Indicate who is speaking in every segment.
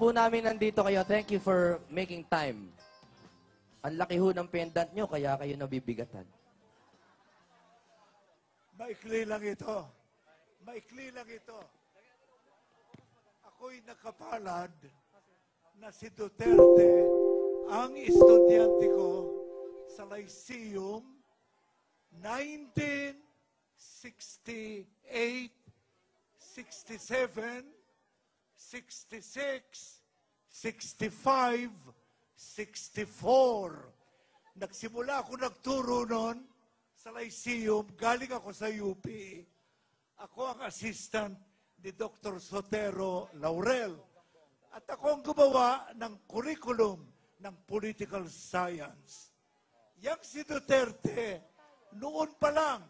Speaker 1: ho namin nandito kayo. Thank you for making time. Ang laki ho ng pendant nyo, kaya kayo nabibigatan.
Speaker 2: Maikli lang ito. Maikli lang ito. Ako'y nakapalad na si Duterte ang estudyante ko sa Lyceum 1968, 67, 66, 65, 64. Nagsimula ako nagturo noon sa Lyceum, galing ako sa UP. Ako ang assistant ni Dr. Sotero Laurel. At ako ang gumawa ng curriculum ng political science. Yang si Duterte, noon pa lang,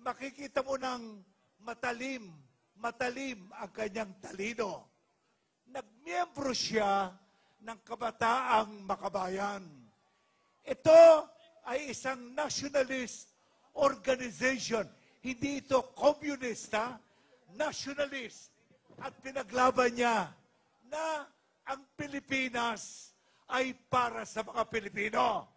Speaker 2: makikita mo ng matalim ang kanyang talino. Nagmiyembro siya ng Kabataang Makabayan. Ito ay isang nationalist organization. Hindi ito komunista, nationalist. At pinaglaban niya na ang Pilipinas ay para sa mga Pilipino.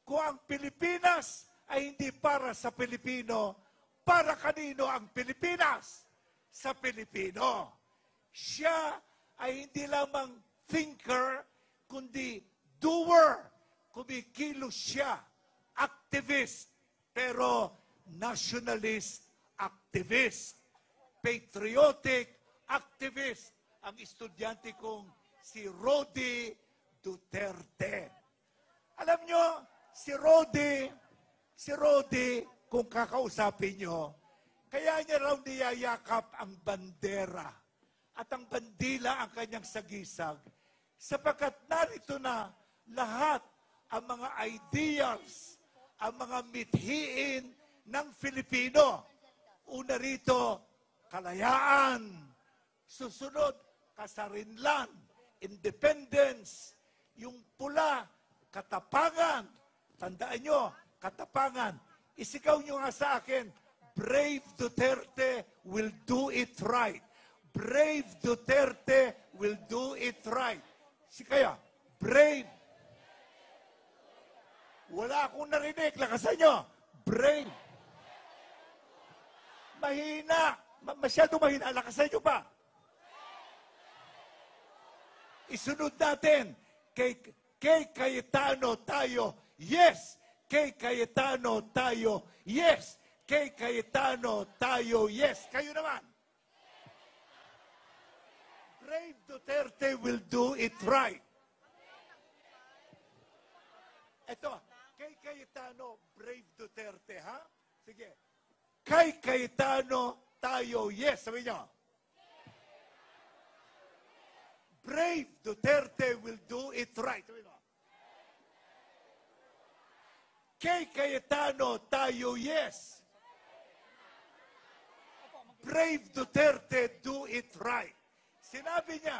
Speaker 2: Kung ang Pilipinas ay hindi para sa Pilipino, para kanino ang Pilipinas? Sa Pilipino. Siya ay hindi lamang thinker, kundi doer. Kumikilos siya, activist, pero nationalist activist, patriotic activist, ang estudyante kong si Rody Duterte. Alam nyo, si Rody, kung kakausapin nyo, kaya niya raw niyayakap ang bandera at ang bandila ang kanyang sagisag sapagkat narito na lahat ang mga ideals, ang mga mithiin ng Filipino. Una rito, kalayaan. Susunod, kasarinlan, independence. Yung pula, katapangan. Tandaan nyo, katapangan. Isigaw nyo nga sa akin, brave Duterte will do it right. Brave Duterte will do it right. Kaya, brave. Wala akong narinig. Lakasan nyo. Brave. Mahina. Masyado mahina. Lakasan nyo pa. Isunod natin. Kay Cayetano tayo. Yes. Kay Cayetano tayo. Yes. Kay Cayetano tayo. Yes. Kayo naman. Brave Duterte will do it right. Ito, kay Cayetano, brave Duterte, ha? Sige. Kay Cayetano tayo, yes. Sabi nyo. Brave Duterte will do it right. Sabi nyo. Kay Cayetano tayo, yes. Brave Duterte, do it right. Sinabi niya,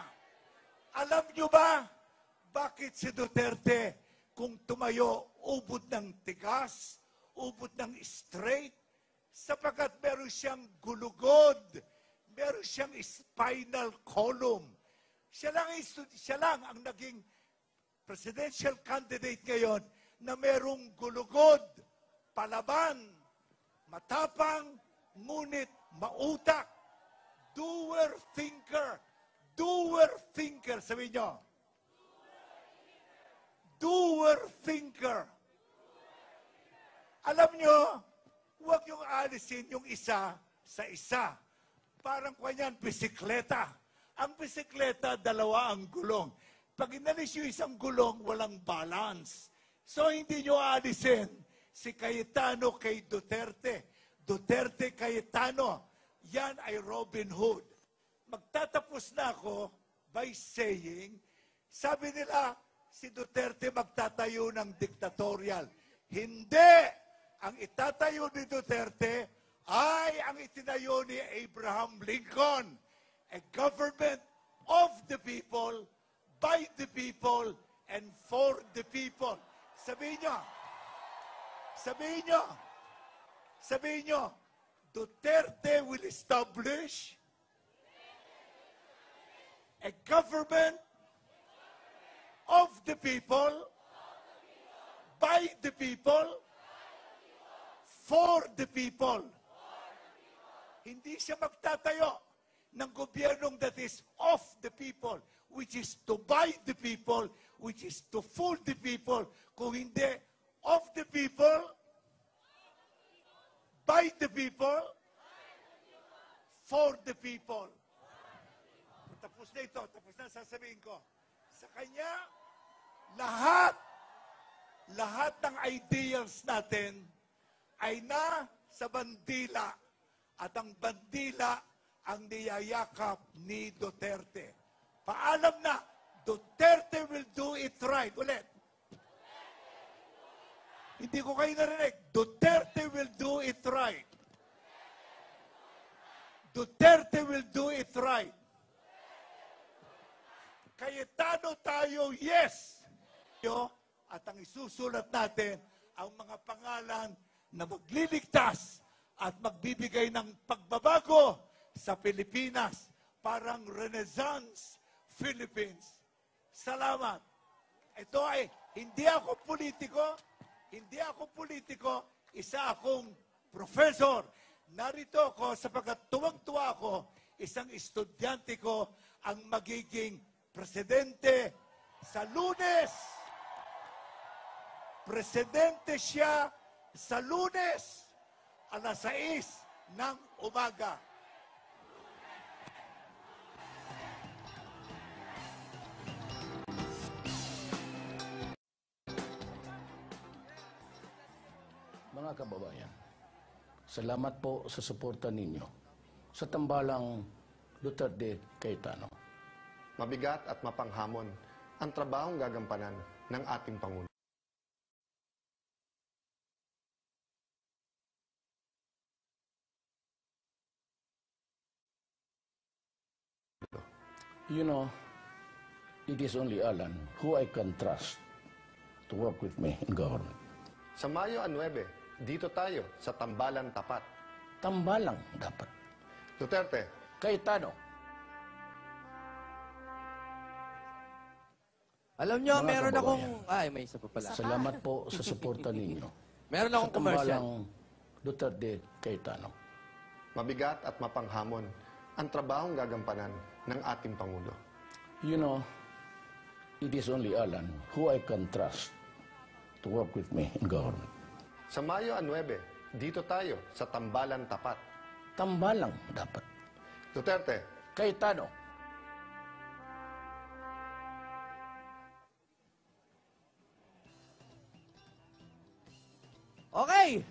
Speaker 2: alam nyo ba bakit si Duterte kung tumayo ubod ng tigas, ubod ng straight? Sapagkat meron siyang gulugod, meron siyang spinal column. Siya lang ang naging presidential candidate ngayon na merong gulugod, palaban, matapang, ngunit mautak, doer thinker. Doer thinker, sabi nyo. Doer thinker. Alam nyo, huwag yung alisin yung isa sa isa. Parang kanyan, bisikleta. Ang bisikleta, dalawa ang gulong. Pag inalis yung isang gulong, walang balance. So, hindi nyo alisin si Cayetano kay Duterte. Duterte Cayetano. Yan ay Robin Hood. Magtatapos na ako by saying, sabi nila, si Duterte magtatayo ng diktatorial. Hindi! Ang itatayo ni Duterte ay ang itinayo ni Abraham Lincoln. A government of the people, by the people, and for the people. Sabihin nyo, Duterte will establish a government of the people, by the people, for the people. Hindi siya magtatayo ng gobyernong that is of the people, which is to buy the people, which is to fool the people. Kung hindi, of the people, by the people, for the people. Tapos na ito, tapos na sasabihin ko. Sa kanya, lahat ng ideals natin ay na sa bandila. At ang bandila ang niyayakap ni Duterte. Paalam na, Duterte will do it right. Ulit. Hindi ko kayo narinig. Duterte will do it right. Duterte will do it right. Cayetano tayo, yes! At ang isusulat natin, ang mga pangalan na magliligtas at magbibigay ng pagbabago sa Pilipinas. Parang Renaissance Philippines. Salamat. Ito ay, hindi ako politiko, isa akong professor. Narito ako sapagkat tuwang-tuwa ako, isang estudyante ko ang magiging presidente sa Lunes. Presidente siya sa Lunes, alas 6 ng umaga.
Speaker 3: Mga kababayan, salamat po sa suporta ninyo sa tambalang Duterte Cayetano.
Speaker 4: Mabigat at mapanghamon ang trabahong gagampanan ng ating Pangulo.
Speaker 3: You know, it is only Alan who I can trust to work with me in government.
Speaker 4: Sa Mayo 9, dito tayo sa Tambalan Tapat.
Speaker 3: Tambalang dapat.
Speaker 4: Duterte,
Speaker 3: Cayetano.
Speaker 1: Alam nyo,
Speaker 3: Mga
Speaker 1: meron akong...
Speaker 3: kababayan.
Speaker 1: Ay, may isa pa pala.
Speaker 3: Salamat po sa suporta ninyo
Speaker 1: Meron
Speaker 3: sa
Speaker 1: akong commercial.
Speaker 3: tambalang Duterte Cayetano.
Speaker 4: mabigat at mapanghamon ang trabahong gagampanan ng ating Pangulo.
Speaker 3: You know, it is only Alan who I can trust to work with me in government.
Speaker 4: Sa Mayo 9, dito tayo sa Tambalan Tapat.
Speaker 3: Tambalang dapat.
Speaker 4: Duterte,
Speaker 3: Cayetano.
Speaker 1: Okay!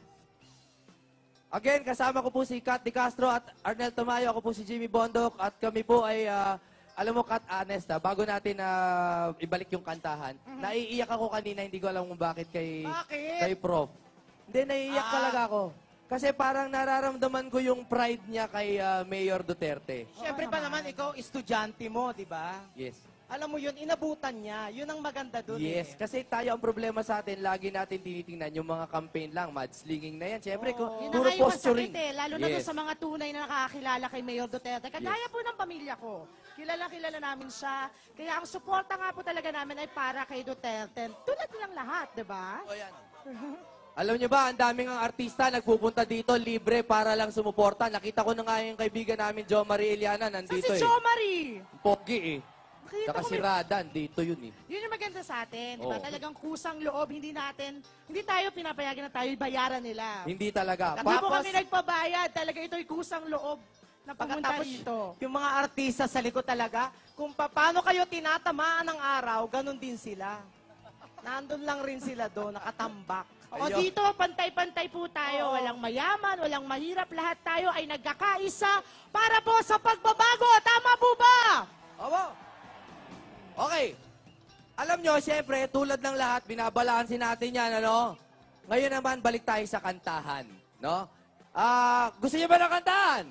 Speaker 1: Again, kasama ko po si Kat Di Castro at Arnel Tamayo. Ako po si Jimmy Bondok at kami po ay, alam mo Kat, honest bago natin ibalik yung kantahan, naiiyak ako kanina, hindi ko alam kung bakit kay Prof. Hindi, naiiyak talaga ako. Kasi parang nararamdaman ko yung pride niya kay Mayor Duterte.
Speaker 5: Siyempre pa naman, ikaw, estudyante mo, di ba?
Speaker 1: Yes.
Speaker 5: Alam mo yun, inabutan niya. Yun ang maganda doon.
Speaker 1: Yes, kasi tayo ang problema sa atin, lagi natin tinitingnan yung mga campaign lang, mudslinging na yan. Siyempre,
Speaker 6: Yun na
Speaker 1: puro
Speaker 6: nga yung
Speaker 1: posturing.
Speaker 6: masakit lalo na doon
Speaker 1: Yes.
Speaker 6: sa mga tunay na nakakakilala kay Mayor Duterte. Kagaya po ng pamilya ko. Kilala namin siya. Kaya ang suporta nga po talaga namin ay para kay Duterte. Tulad nilang lahat, di ba?
Speaker 1: Alam niyo ba, ang daming ang artista nagpupunta dito libre para lang sumuporta. Nakita ko na nga yung kaibigan namin, Jo Marie Iliana,
Speaker 6: Sa
Speaker 1: nandito
Speaker 6: si Jo Marie.
Speaker 1: Pogi eh.
Speaker 6: Nakita
Speaker 1: Saka
Speaker 6: ko
Speaker 1: si
Speaker 6: may-
Speaker 1: Radan, dito yun eh.
Speaker 6: Yun yung maganda sa atin, di ba?
Speaker 1: Oo.
Speaker 6: Talagang kusang loob, hindi tayo pinapayagan na tayo bayaran nila.
Speaker 1: Hindi talaga.
Speaker 6: Hindi po kami nagpabayad, talaga ito'y kusang loob na pumunta
Speaker 5: Pagkatapos,
Speaker 6: dito.
Speaker 5: yung mga artista sa likod talaga, kung paano kayo tinatamaan ng araw, ganun din sila. Nandun lang rin sila doon, nakatambak.
Speaker 6: O
Speaker 1: Ayun.
Speaker 6: dito, pantay-pantay po tayo.
Speaker 5: Oo.
Speaker 6: Walang mayaman, walang mahirap. Lahat tayo ay nagkakaisa para po sa pagbabago. Tama po ba?
Speaker 1: Opo. Okay. Alam nyo, siyempre, tulad ng lahat, binabalansin natin yan, ano? Ngayon naman, balik tayo sa kantahan, no? Gusto niyo ba ng kantahan?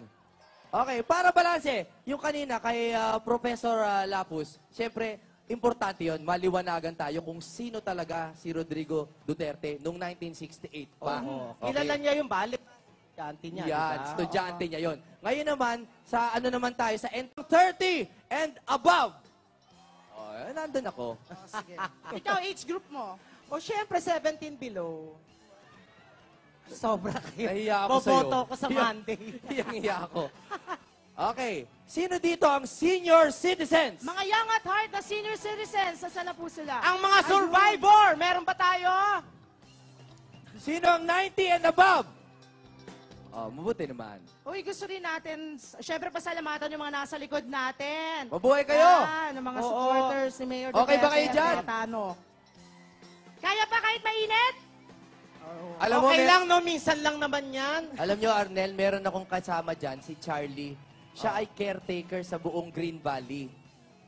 Speaker 1: Okay, para balanse, yung kanina kay Professor Lapus, siyempre, importante yon, maliwanagan tayo kung sino talaga si Rodrigo Duterte noong 1968 pa.
Speaker 5: Kilala niya yung balik. Estudyante niya,
Speaker 1: Yan,
Speaker 5: diba?
Speaker 1: estudyante niya yon. Ngayon naman, sa ano naman tayo, sa 30 and above. Oh, nandun ako.
Speaker 6: Sige. Ikaw, age group mo.
Speaker 5: O syempre, 17 below. Sobra kayo.
Speaker 1: Nahiya ako sa'yo.
Speaker 5: Boboto ko sa Monday.
Speaker 1: Hiyang-hiya ako. Okay. Sino dito ang senior citizens?
Speaker 6: Mga young at heart na senior citizens, saan na po sila?
Speaker 5: Ang mga survivor, meron ba tayo?
Speaker 1: Sino ang 90 and above? Oh, mabuti naman.
Speaker 6: Uy, gusto rin natin, syempre pasalamatan yung mga nasa likod natin.
Speaker 1: Mabuhay kayo!
Speaker 6: Yan, yung mga
Speaker 1: Oo.
Speaker 6: supporters ni Mayor
Speaker 1: Okay ba kayo
Speaker 6: at
Speaker 1: dyan?
Speaker 6: Cayetano. Kaya pa kahit mainit?
Speaker 1: Alam mo,
Speaker 5: Okay
Speaker 1: mer-
Speaker 5: lang, no? Minsan lang naman yan.
Speaker 1: Alam nyo, Arnel, meron akong kasama dyan, si Charlie. Siya ay caretaker sa buong Green Valley.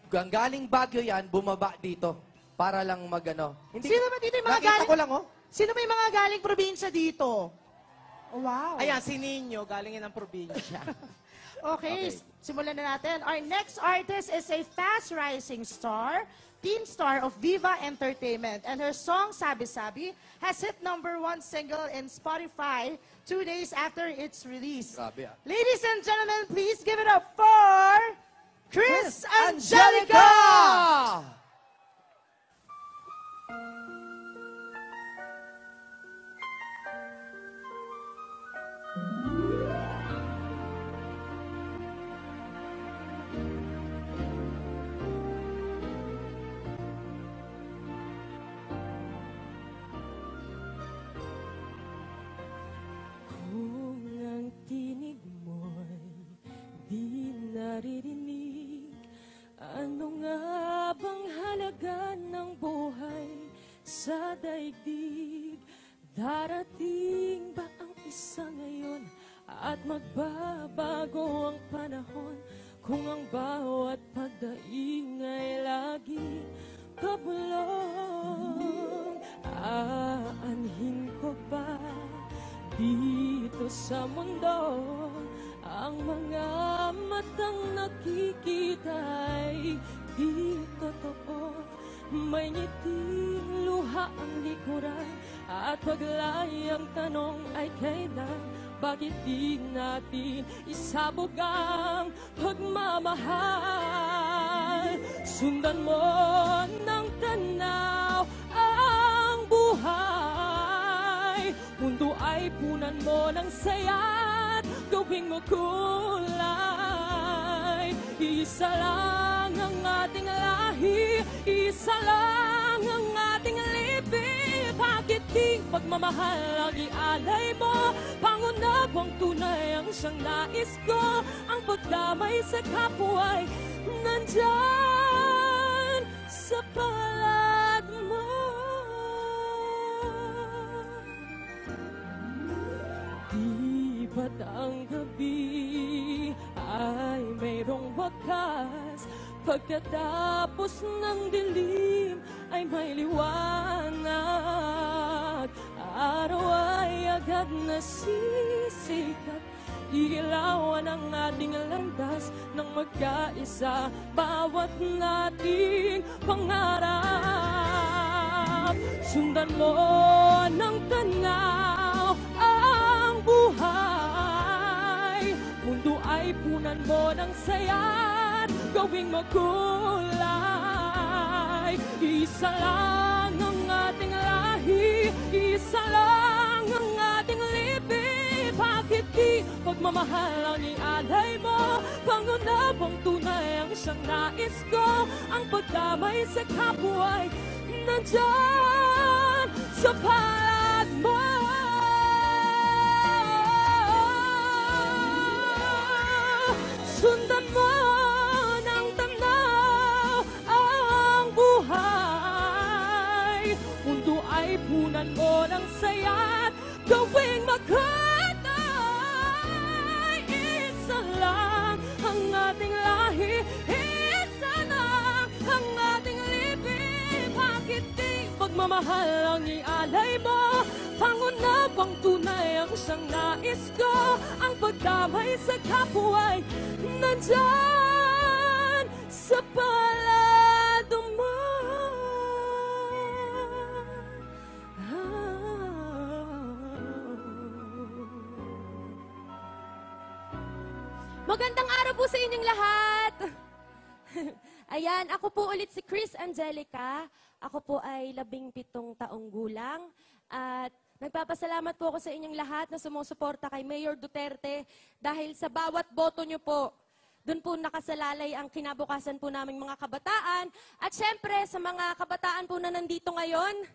Speaker 1: Ang galing Baguio yan, bumaba dito. Para lang magano. Hindi,
Speaker 6: Sino ba dito yung mga
Speaker 1: nakita
Speaker 6: galing?
Speaker 1: ko lang, oh.
Speaker 6: Sino ba yung mga galing probinsya dito? Oh, wow.
Speaker 5: Ayan, si Nino, galing yan ng probinsya.
Speaker 6: Okay,
Speaker 1: Okay.
Speaker 6: simulan na natin. Our next artist is a fast rising star, teen star of Viva Entertainment. And her song, Sabi Sabi, has hit #1 single in Spotify 2 days after its release.
Speaker 1: Grabe, ah.
Speaker 6: Ladies and gentlemen, please give it up for Chris
Speaker 1: Angelica!
Speaker 6: Angelica!
Speaker 7: Kung ang tinig mo'y di naririnig, ano nga bang halaga ng buhay sa daigdig? Darating ba ang isa ngayon at magbabago ang panahon kung ang bawat pagdaing ay lagi kabulong? Aanhin ko ba dito sa mundo ang mga matang nakikita ay di totoo? May ngiting luha ang likuran at paglay ang tanong ay kailan? Bakit di natin isabog ang pagmamahal? Sundan mo ng tanaw ang buhay. Mundo ay punan mo ng saya't gawing mo kulay. Isa lang ang ating lahi, isa lang ang ating lipi. Bakit di pagmamahal ang ialay mo? Pangunabang tunay ang siyang nais ko. Ang pagdamay sa kapwa'y nandyan sa palad mo. Di ba't ang gabi ay mayroong wakas? Pagkatapos ng dilim ay may liwanag. Araw ay agad nasisikat, ilawan ang ating landas ng magkaisa, bawat nating pangarap. Sundan mo ng tanaw ang buhay. Mundo ay punan mo ng saya't gawing makulay. Isa lang ang ating lahi, isa lang ang ating lipi. Bakit di pagmamahal ang ialay mo? Pangunabang tunay ang siyang nais ko. Ang pagdamay sa kapwa'y nandyan sa palad mo. Sundan mo ng tanaw ang buhay. Mundo ay punan mo ng saya't gawing makulay. Isa lang ang ating lahi, isa lang ang ating lipi. Bakit di pagmamahal ang ialay mo? Pangunabang tunay ang siyang nais ko. Ang pagdamay sa kapwa'y nandyan sa palad mo. Magandang araw po sa inyong lahat. Ayan, ako po ulit si Chris Angelica. Ako po ay 17 taong gulang. At nagpapasalamat po ako sa inyong lahat na sumusuporta kay Mayor Duterte dahil sa bawat boto nyo po, doon po nakasalalay ang kinabukasan po naming mga kabataan. At syempre, sa mga kabataan po na nandito ngayon,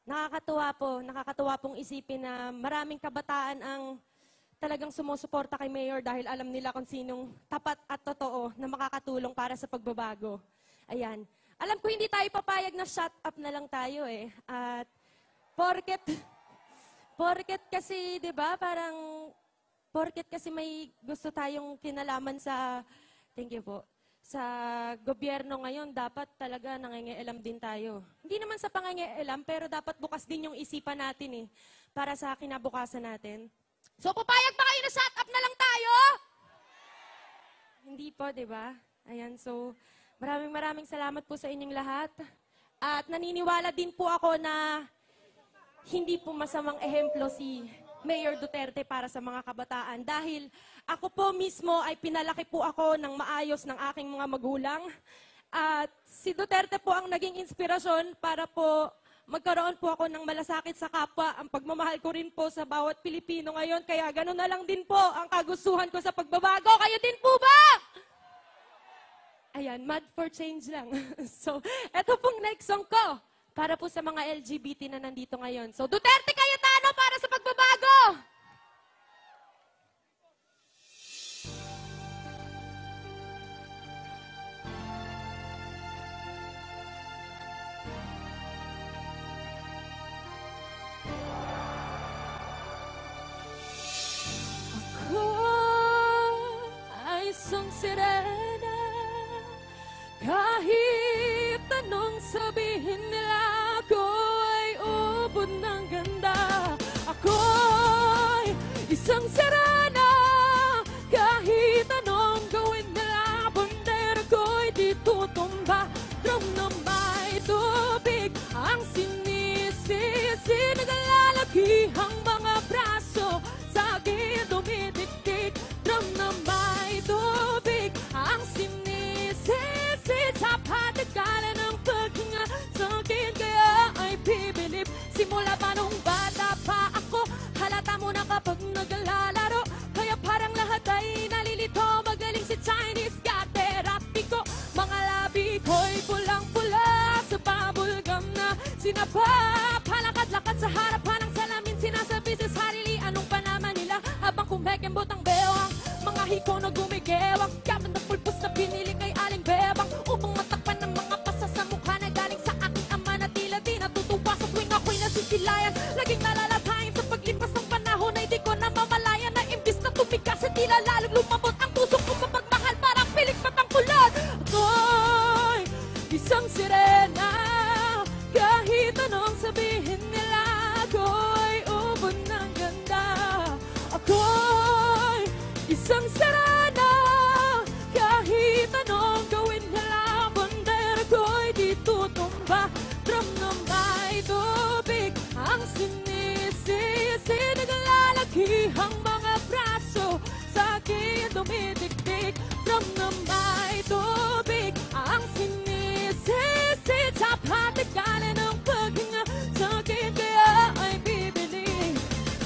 Speaker 7: nakakatuwa pong isipin na maraming kabataan ang talagang sumusuporta kay Mayor dahil alam nila kung sinong tapat at totoo na makakatulong para sa pagbabago. Ayan. Alam ko hindi tayo papayag na shut up na lang tayo eh. At porket kasi, di ba, porket kasi may gusto tayong kinalaman sa, thank you po, sa gobyerno ngayon, dapat talaga nangingialam din tayo. Hindi naman sa pangingialam, pero dapat bukas din yung isipan natin eh, para sa kinabukasan natin. So, papayag ba kayo na shut up na lang tayo? Hindi po, di ba? Ayan, so, maraming salamat po sa inyong lahat. At naniniwala din po ako na hindi po masamang ehemplo si Mayor Duterte para sa mga kabataan. Dahil ako po mismo ay pinalaki po ako ng maayos ng aking mga magulang. At si Duterte po ang naging inspirasyon para po magkaroon po ako ng malasakit sa kapwa. Ang pagmamahal ko rin po sa bawat Pilipino ngayon. Kaya gano'n na lang din po ang kagustuhan ko sa pagbabago. Kayo din po ba? Ayan, mad for change lang. So, eto pong next song ko para po sa mga LGBT na nandito ngayon. So, Duterte Cayetano para sa pagbabago! Isang sirena, kahit anong sabihin nila, ako ay ubod ng ganda. Ako'y isang sirena, kahit anong gawin nila, bandera ko'y di tutumba. Drum na may tubig, ang sinisisi, nagalalagihang mga braso, sa akin dumidikdik. Drum na may tubig, ang sinisisi, sa patigala ng paghinga, sa akin kaya ay bibilib. Simula pa nung bata pa ako, halata mo na kapag naglalaro, kaya parang lahat ay nalilito. Magaling si Chinese, got therapy ko. Mga labi ko'y pulang-pula sa bubblegum na sinapa. Palakad-lakad sa harapan ng salamin, sinasabi sa sarili anong panama nila, habang kumekembot ang bewang. Mga hiko na gumigewang, yaman na pulpos na pinili kay aling bebang, upang matakpan ng mga pasa sa mukha na galing sa aking ama na tila di natutuwa sa tuwing ako'y nasisilayan. Laging nalalatayin sa paglipas ng panahon ay di ko na mamalayan na imbis na tumigas at tila lalong lumabot ang puso ko mapagmahal, parang pilik matang kulot. Ako'y isang sirena, kahit anong sabihin nila, ako'y ubod ng ganda. Ako'y isang sirena, kahit anong gawin nila, bandera ko'y di tutumba. Drum na may tubig, ang sinisisi, nagalalagihang mga braso, sa akin dumidikdik. Drum na may tubig, ang sinisisi, sa patigala ng paghinga, sa akin kaya ay bibili.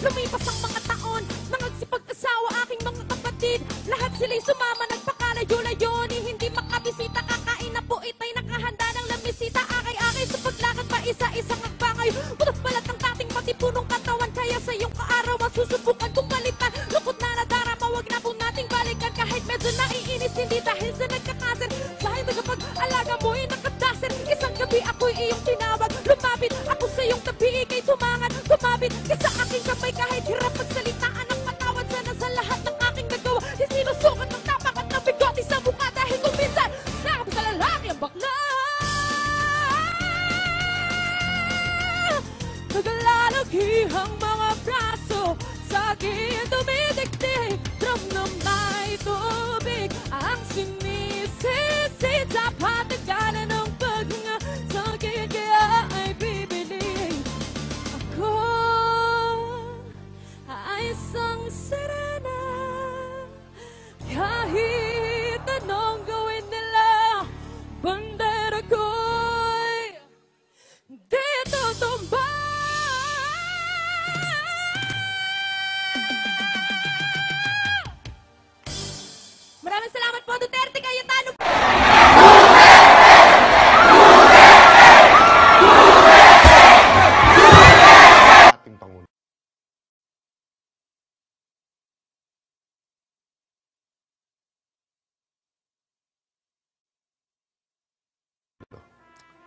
Speaker 7: Lumipas ang mga taon, nangagsipag-asawa aking mga kapatid, lahat sila'y sumama, nagpakalayo-layo, ni hindi makabisita. Kakain na po itay nakahanda ng lamisita, akay-akay sa paglakad pa isa-isang agbangay. Butot balat ng dating matipunong katawan, kaya sa iyong kaarawan susubukan kong palitan. Lungkot na nadarama, wag na po nating balikan, kahit medyo naiinis, hindi dahil sa nagkakasin. Dahil nagkapag-alaga mo'y nakadasin, isang gabi ako'y iyong tinawag. Lumapit ako sa iyong tabi, ika'y tumangan, tumapit ka sa aking kamay, kahit hirap magsalitaan ng patawad. Sana sa lahat ng aking nagawa, di sinusukat ng tapak at ng bigote sa mukha, dahil kung minsan sakap sa lalaki ang bakla. Nagalalagihang mga braso, sa akin dumidikdik. Drum na may tubig, ang sinisisi, sa patigala ng paghinga, sa akin kaya ay bibili. Ako ay isang sirena,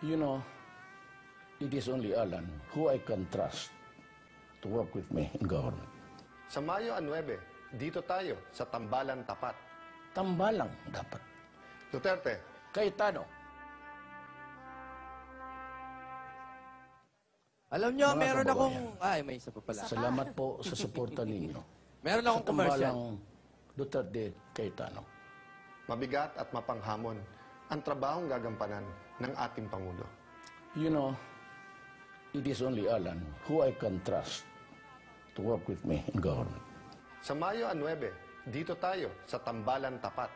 Speaker 3: You know, it is only Alan who I can trust to work with me in government.
Speaker 4: Sa Mayo 9, dito tayo sa Tambalan Tapat.
Speaker 3: Tambalang dapat.
Speaker 4: Duterte,
Speaker 3: Cayetano,
Speaker 1: Alam nyo,
Speaker 3: Mga
Speaker 1: meron akong...
Speaker 3: kababayan.
Speaker 1: Ay, may isa pa pala.
Speaker 3: salamat po sa suporta ninyo.
Speaker 1: Meron
Speaker 3: Sa
Speaker 1: akong commercial.
Speaker 3: tambalang Duterte Cayetano.
Speaker 4: mabigat at mapanghamon ang trabahong gagampanan ng ating Pangulo.
Speaker 3: You know, it is only Alan who I can trust to work with me in government.
Speaker 4: Sa Mayo 9, dito tayo sa Tambalan Tapat.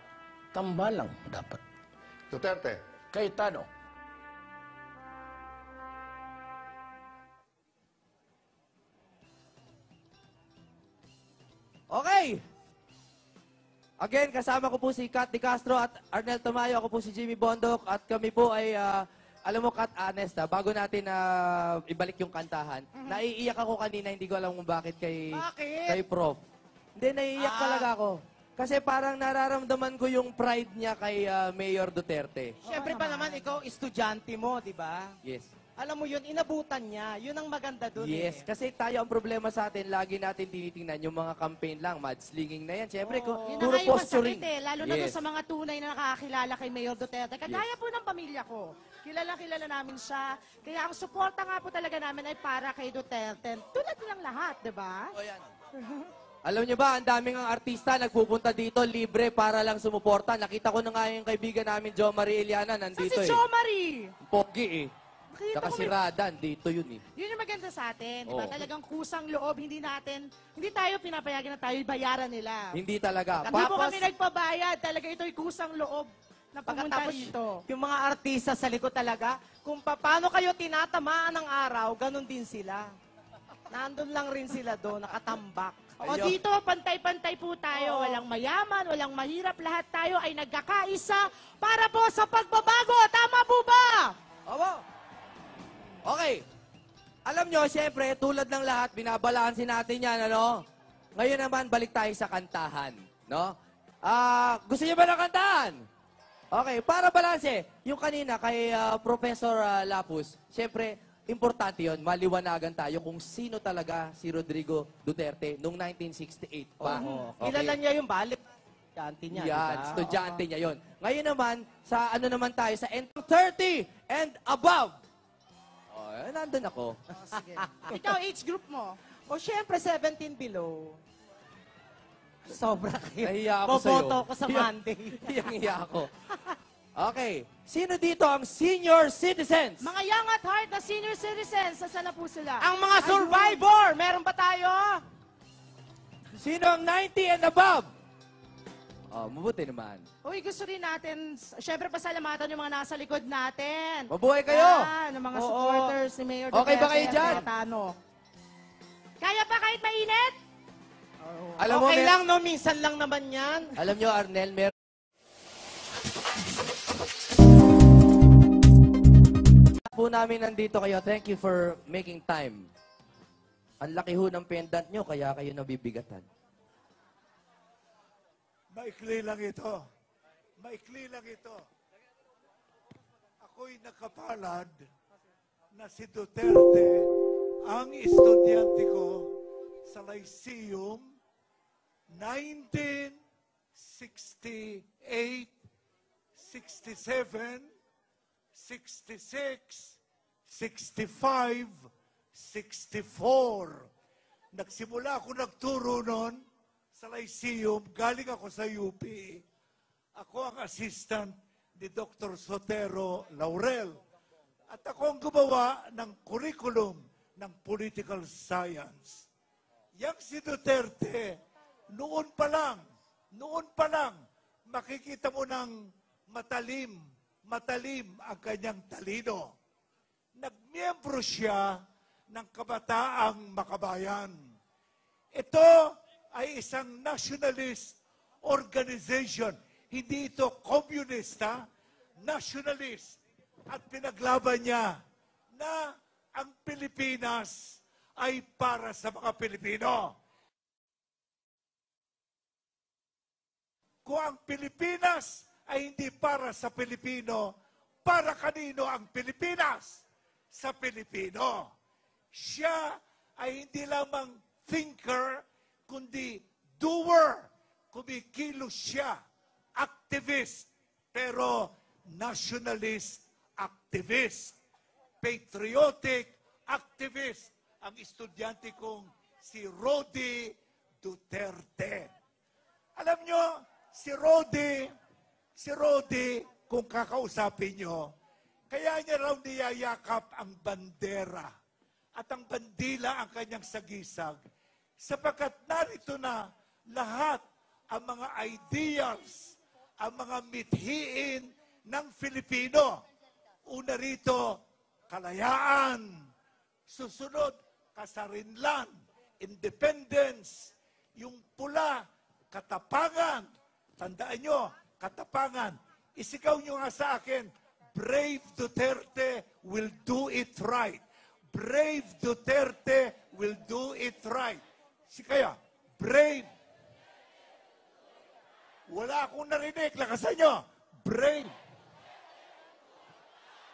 Speaker 3: Tambalang dapat.
Speaker 4: Duterte,
Speaker 3: Cayetano,
Speaker 1: Okay. Again, kasama ko po si Kat Di Castro at Arnel Tamayo. Ako po si Jimmy Bondok at kami po ay, alam mo Kat, honest bago natin ibalik yung kantahan, naiiyak ako kanina, hindi ko alam kung bakit kay,
Speaker 5: Bakit?
Speaker 1: kay Prof. Hindi, naiiyak talaga ako. Kasi parang nararamdaman ko yung pride niya kay Mayor Duterte.
Speaker 5: Siyempre pa naman, ikaw, estudyante mo, di ba?
Speaker 1: Yes.
Speaker 5: Alam mo yun, inabutan niya. Yun ang maganda dun
Speaker 1: Yes,
Speaker 5: eh.
Speaker 1: kasi tayo ang problema sa atin, lagi natin tinitingnan yung mga campaign lang, mudslinging na yan. Siyempre,
Speaker 6: Yun na
Speaker 1: puro
Speaker 6: nga yung
Speaker 1: posturing.
Speaker 6: masakit eh, lalo na
Speaker 1: Yes.
Speaker 6: doon sa mga tunay na nakakakilala kay Mayor Duterte. Kagaya po ng pamilya ko. Kilala namin siya. Kaya ang suporta nga po talaga namin ay para kay Duterte. Tulad nilang lahat, di ba?
Speaker 1: O yan. Alam niyo ba, ang daming ang artista nagpupunta dito libre para lang sumuporta. Nakita ko na nga yung kaibigan namin, Jo Marie Eliana,
Speaker 6: Sa
Speaker 1: nandito
Speaker 6: si Jo Marie.
Speaker 1: Pogi eh.
Speaker 6: Nakita
Speaker 1: Saka
Speaker 6: ko
Speaker 1: si
Speaker 6: may-
Speaker 1: Radan, dito yun eh.
Speaker 6: Yun yung maganda sa atin, di ba?
Speaker 1: Oo.
Speaker 6: Talagang kusang loob, hindi tayo pinapayagan na tayo bayaran nila.
Speaker 1: Hindi talaga.
Speaker 6: Hindi po
Speaker 1: Tapos,
Speaker 6: kami nagpabayad, talaga ito'y kusang loob na pumunta
Speaker 5: Pagkatapos,
Speaker 6: dito.
Speaker 5: yung mga artista sa likod talaga, kung paano kayo tinatamaan ng araw, ganun din sila. Nandun lang rin sila doon, nakatambak.
Speaker 6: O
Speaker 1: Ayun.
Speaker 6: dito, pantay-pantay po tayo. Walang mayaman, walang mahirap. Lahat tayo ay nagkakaisa para po sa pagbabago. Tama po ba?
Speaker 1: Opo. Okay. Alam nyo, siyempre, tulad ng lahat, binabalansin natin yan, ano? Ngayon naman, balik tayo sa kantahan, no? Gusto niyo ba ng kantahan? Okay, para balanse, yung kanina kay Professor Lapus, siyempre, importante yon, maliwanagan tayo kung sino talaga si Rodrigo Duterte noong 1968 pa. Okay.
Speaker 5: Kilala niya yung balik. Estudyante niya,
Speaker 1: Yan,
Speaker 5: di ba?
Speaker 1: estudyante niya yon. Ngayon naman, sa ano naman tayo, sa 30 and above. Oh, nandun ako.
Speaker 6: Sige. Ikaw, age group mo.
Speaker 5: O syempre, 17 below. Sobra kayo.
Speaker 1: Nahiya ako sa'yo.
Speaker 5: Boboto ko sa Monday.
Speaker 1: Hiyang-hiya ako. Okay. Sino dito ang senior citizens?
Speaker 6: Mga young at heart na senior citizens, saan na po sila?
Speaker 5: Ang mga survivor, meron ba tayo?
Speaker 1: Sino ang 90 and above? Oh, mabuti naman.
Speaker 6: Uy, gusto rin natin, syempre pasalamatan yung mga nasa likod natin.
Speaker 1: Mabuhay kayo!
Speaker 6: Yan, yung mga
Speaker 1: Oo.
Speaker 6: supporters ni Mayor
Speaker 1: Okay ba kayo
Speaker 6: at
Speaker 1: dyan?
Speaker 6: Cayetano. Kaya pa kahit mainit?
Speaker 1: Alam mo,
Speaker 5: Okay lang, no? Minsan lang naman yan.
Speaker 1: Alam nyo, Arnel, meron po namin nandito kayo. Thank you for making time. Ang laki ho ng pendant nyo, kaya kayo nabibigatan.
Speaker 2: Maikli lang ito. Maikli lang ito. Ako'y nakapalad na si Duterte ang estudyante ko sa Lyceum 1968, 67, 66, 65, 64. Nagsimula ako nagturo noon sa Lyceum, galing ako sa UP. Ako ang assistant ni Dr. Sotero Laurel. At ako ang gumawa ng curriculum ng political science. Yang si Duterte, noon pa lang, makikita mo ng matalim ang kanyang talino. Nagmiyembro siya ng Kabataang Makabayan. Ito ay isang nationalist organization. Hindi ito komunista, nationalist. At pinaglaban niya na ang Pilipinas ay para sa mga Pilipino. Kung ang Pilipinas ay hindi para sa Pilipino, para kanino ang Pilipinas? Sa Pilipino. Siya ay hindi lamang thinker, kundi doer. Kumikilos siya. Activist. Pero nationalist activist. Patriotic activist. Ang estudyante kong si Rodi Duterte. Alam nyo, si Rodi, kung kakausapin nyo, kaya niya raw niyayakap ang bandera at ang bandila ang kanyang sagisag sapagkat narito na lahat ang mga ideals, ang mga mithiin ng Filipino. Una rito, kalayaan. Susunod, kasarinlan, independence. Yung pula, katapangan. Tandaan nyo, katapangan. Isigaw nyo nga sa akin, Brave Duterte will do it right. Brave Duterte will do it right. Kaya, brave. Wala akong narinig. Lakasan nyo. Brave.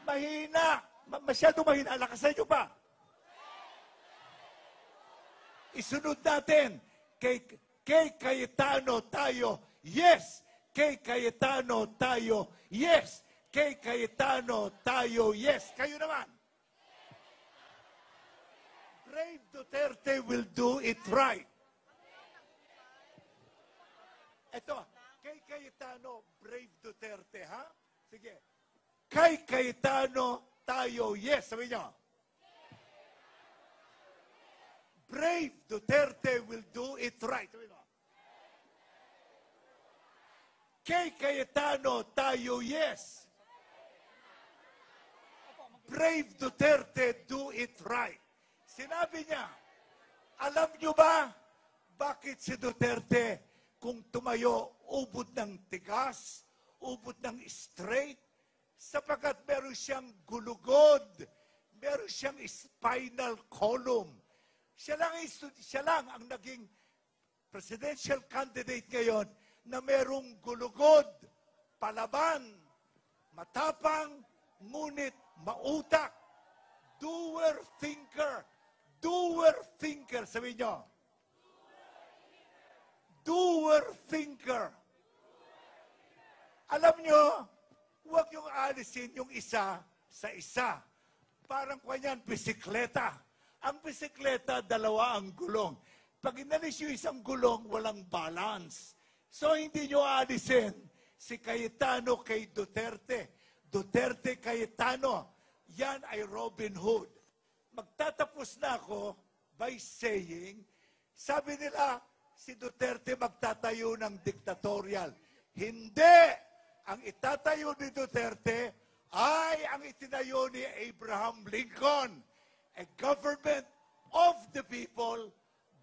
Speaker 2: Mahina. Masyado mahina. Lakasan nyo pa. Isunod natin. Kay Cayetano tayo. Yes. Kay Cayetano tayo. Yes. Kay Cayetano tayo. Yes. Kayo naman. Brave Duterte will do it right. Ito, kay Cayetano, Brave Duterte, ha? Sige. Kay Cayetano tayo. Yes. Sabi nyo. Brave Duterte will do it right. Sabi nyo. Kay Cayetano tayo. Yes. Brave Duterte, do it right. Sinabi niya, alam niyo ba bakit si Duterte kung tumayo ubod ng tigas, ubod ng straight? Sapagkat meron siyang gulugod, meron siyang spinal column. Siya lang ang naging presidential candidate ngayon na merong gulugod, palaban, matapang, ngunit mautak. Doer thinker. Doer thinker. Sabihin nyo. Doer thinker. Alam nyo, huwag yung alisin yung isa sa isa. Parang kanyan, bisikleta. Ang bisikleta, dalawa ang gulong. Pag inalis yung isang gulong, walang balance. So, hindi nyo alisin si Cayetano kay Duterte. Duterte Cayetano. Yan ay Robin Hood. Magtatapos na ako by saying, sabi nila, si Duterte magtatayo ng diktatorial. Hindi! Ang itatayo ni Duterte ay ang itinayo ni Abraham Lincoln. A government of the people,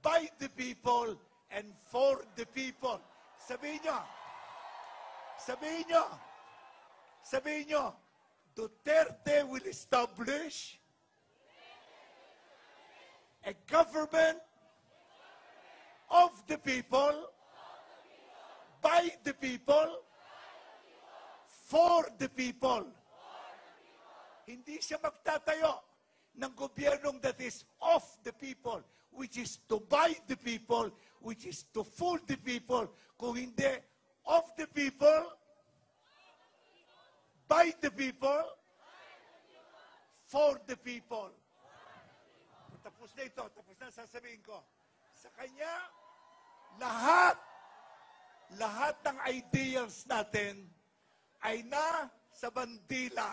Speaker 2: by the people, and for the people. Sabihin nyo, Duterte will establish a government of the people, by the people, for the people. Hindi siya magtatayo ng gobyernong that is of the people, which is to buy the people, which is to fool the people. Kung hindi, of the people, by the people, for the people. Tapos na ito, tapos na sasabihin ko. Sa kanya, lahat ng ideals natin ay na sa bandila.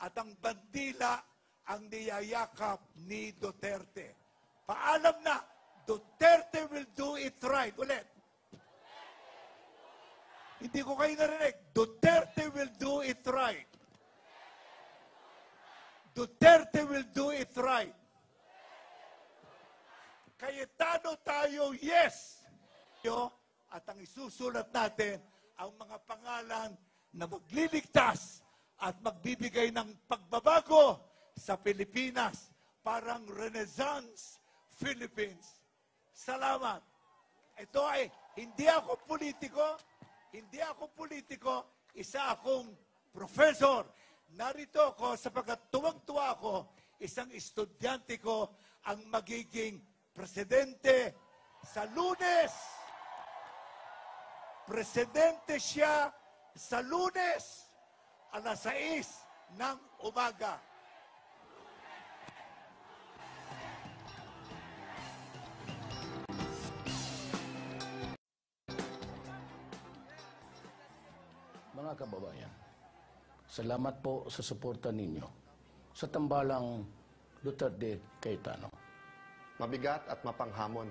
Speaker 2: At ang bandila ang niyayakap ni Duterte. Paalam na, Duterte will do it right. Ulit. Hindi ko kayo narinig. Duterte will do it right. Duterte will do it right. Cayetano tayo, yes. At ang isusulat natin, ang mga pangalan na magliligtas at magbibigay ng pagbabago sa Pilipinas. Parang Renaissance Philippines. Salamat. Ito ay, hindi ako politiko, isa akong professor narito ako sapagkat tuwang-tuwa ako, isang estudyante ko ang magiging presidente sa Lunes. Presidente siya sa Lunes, alas 6 ng umaga.
Speaker 3: Mga kababayan, salamat po sa suporta ninyo sa tambalang Duterte Cayetano.
Speaker 4: Mabigat at mapanghamon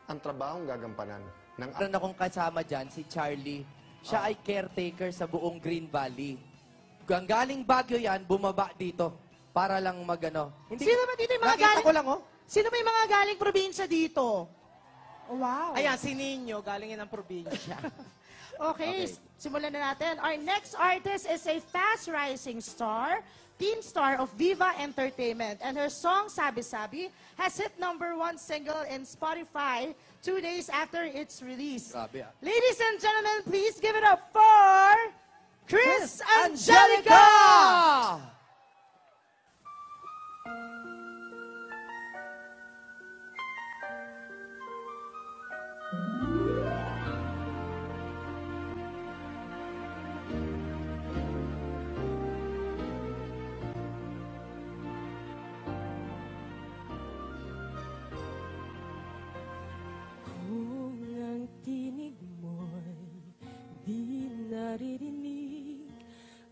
Speaker 4: ang trabahong gagampanan ng
Speaker 1: Meron akong kasama dyan, si Charlie. Siya ay caretaker sa buong Green Valley. Galing Baguio yan, bumaba dito para lang magano.
Speaker 6: Sino ba dito yung mga
Speaker 1: Nakita
Speaker 6: galing?
Speaker 1: ko lang, oh.
Speaker 6: Sino may mga galing probinsya dito? Oh, wow.
Speaker 5: Ayan, si Nino, galing yan ng probinsya.
Speaker 6: Okay, simulan na natin. Our next artist is a fast rising star, teen star of Viva Entertainment. And her song, Sabi Sabi, has hit #1 single in Spotify 2 days after its release.
Speaker 1: Grabe, ah.
Speaker 6: Ladies and gentlemen, please give it up for Chris
Speaker 1: Angelica!
Speaker 6: Angelica!
Speaker 7: Kung ang tinig mo'y di naririnig,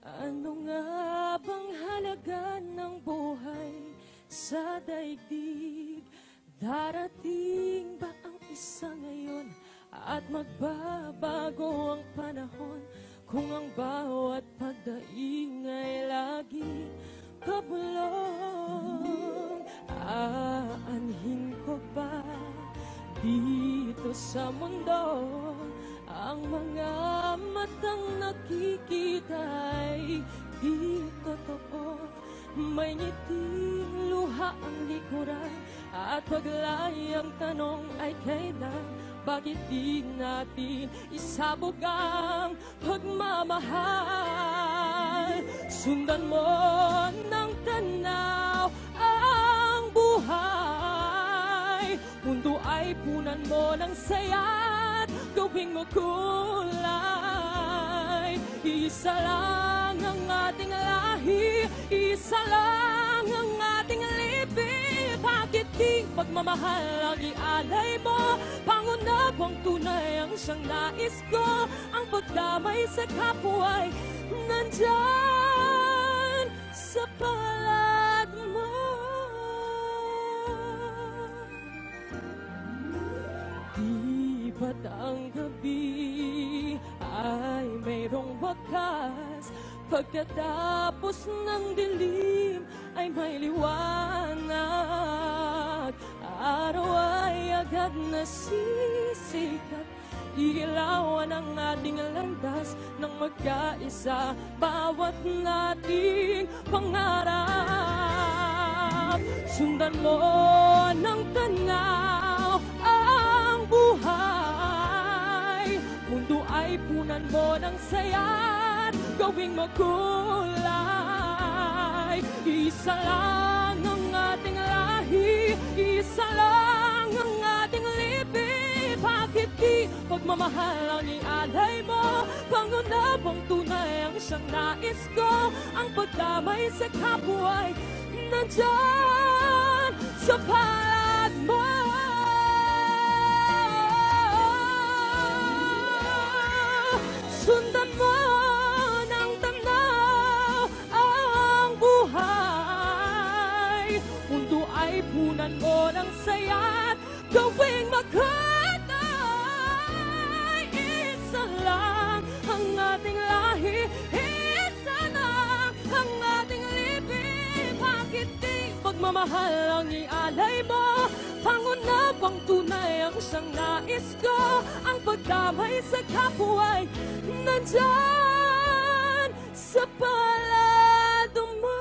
Speaker 7: ano nga bang halaga ng buhay sa daigdig? Darating ba ang isa ngayon at magbabago ang panahon kung ang bawat pagdaing ay laging kabulong? Aanhin ko ba dito sa mundo ang mga matang nakikita ay di totoo? May ngiting luha ang likuran at paglayang tanong ay kailan? Bakit di natin isabog ang pagmamahal? Sundan mo ng tanaw ang buhay. Mundo ay punan mo ng saya't gawing mo kulay. Isa lang ang ating lahi, isa lang ang ating libing. Bakit di pagmamahal ang ialay mo? Pangunabang tunay ang siyang nais ko. Ang pagdamay sa kapwa'y nandyan sa palad mo. Di ba't ang gabi ay mayroong wakas? Pagkatapos ng dilim ay may liwanag. Araw ay agad nasisikat, ilawan ang ating landas ng magkaisa, bawat nating pangarap. Sundan mo ng tanaw ang buhay. Mundo ay punan mo ng saya't gawing makulay. Isa lang ang ating lahi, isa lang ang ating libing. Bakit di pagmamahal ang ialay mo? Pangunabang tunay ang siyang nais ko. Ang pagdamay sa kapwa'y nandyan sa palad mo. Sundan mo ng tanaw ang buhay. Mundo ay punan mo ng saya't gawing magkatay. Isa lang ang ating lahi, isa lang ang ating libing. Bakit di pagmamahal ang ialay mo? Pangunabang tunay ang siyang nais ko. Ang pagdamay sa kapwa'y nandyan sa palado mo.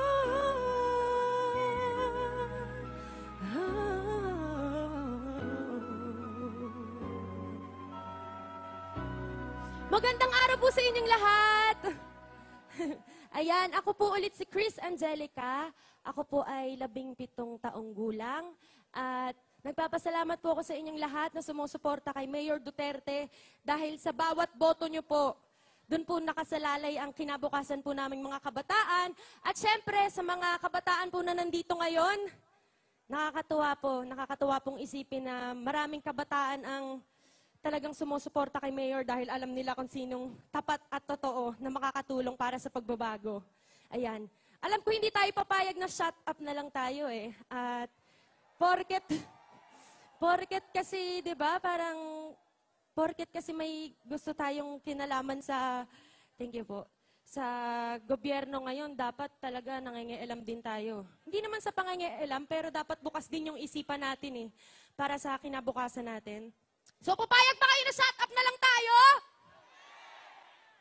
Speaker 7: Magandang araw po sa inyong lahat. Ayan, ako po ulit si Chris Angelica. Ako po ay 17 taong gulang. At nagpapasalamat po ako sa inyong lahat na sumusuporta kay Mayor Duterte dahil sa bawat boto nyo po, doon po nakasalalay ang kinabukasan po naming mga kabataan. At syempre, sa mga kabataan po na nandito ngayon, nakakatuwa pong isipin na maraming kabataan ang talagang sumusuporta kay Mayor dahil alam nila kung sinong tapat at totoo na makakatulong para sa pagbabago. Ayan. Alam ko hindi tayo papayag na shut up na lang tayo eh. At porket kasi, 'di ba, porket kasi may gusto tayong kinalaman sa sa gobyerno ngayon, dapat talaga nangingialam din tayo. Hindi naman sa pangingialam, pero dapat bukas din yung isipan natin eh, para sa kinabukasan natin. So, papayag ba kayo na shut up na lang tayo?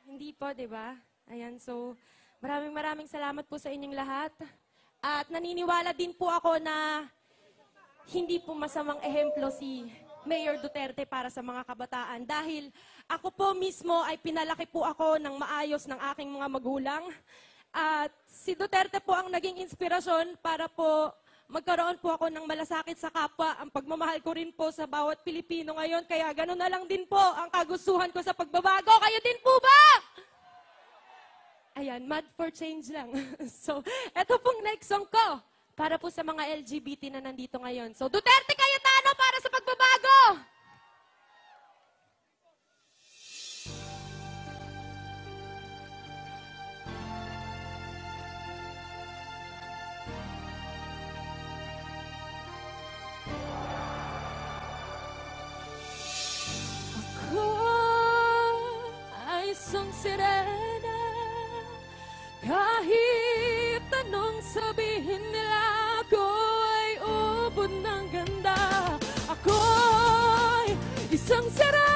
Speaker 7: Hindi po, di ba? Ayan, so, maraming salamat po sa inyong lahat. At naniniwala din po ako na hindi po masamang ehemplo si Mayor Duterte para sa mga kabataan. Dahil ako po mismo ay pinalaki po ako ng maayos ng aking mga magulang. At si Duterte po ang naging inspirasyon para po magkaroon po ako ng malasakit sa kapwa. Ang pagmamahal ko rin po sa bawat Pilipino ngayon. Kaya gano'n na lang din po ang kagustuhan ko sa pagbabago. Kayo din po ba? Ayan, mad for change lang. So, eto pong next song ko para po sa mga LGBT na nandito ngayon. So, Duterte Cayetano para sa pagbabago! Isang sirena, kahit anong sabihin nila, ako ay ubod ng ganda. Ako'y isang sirena.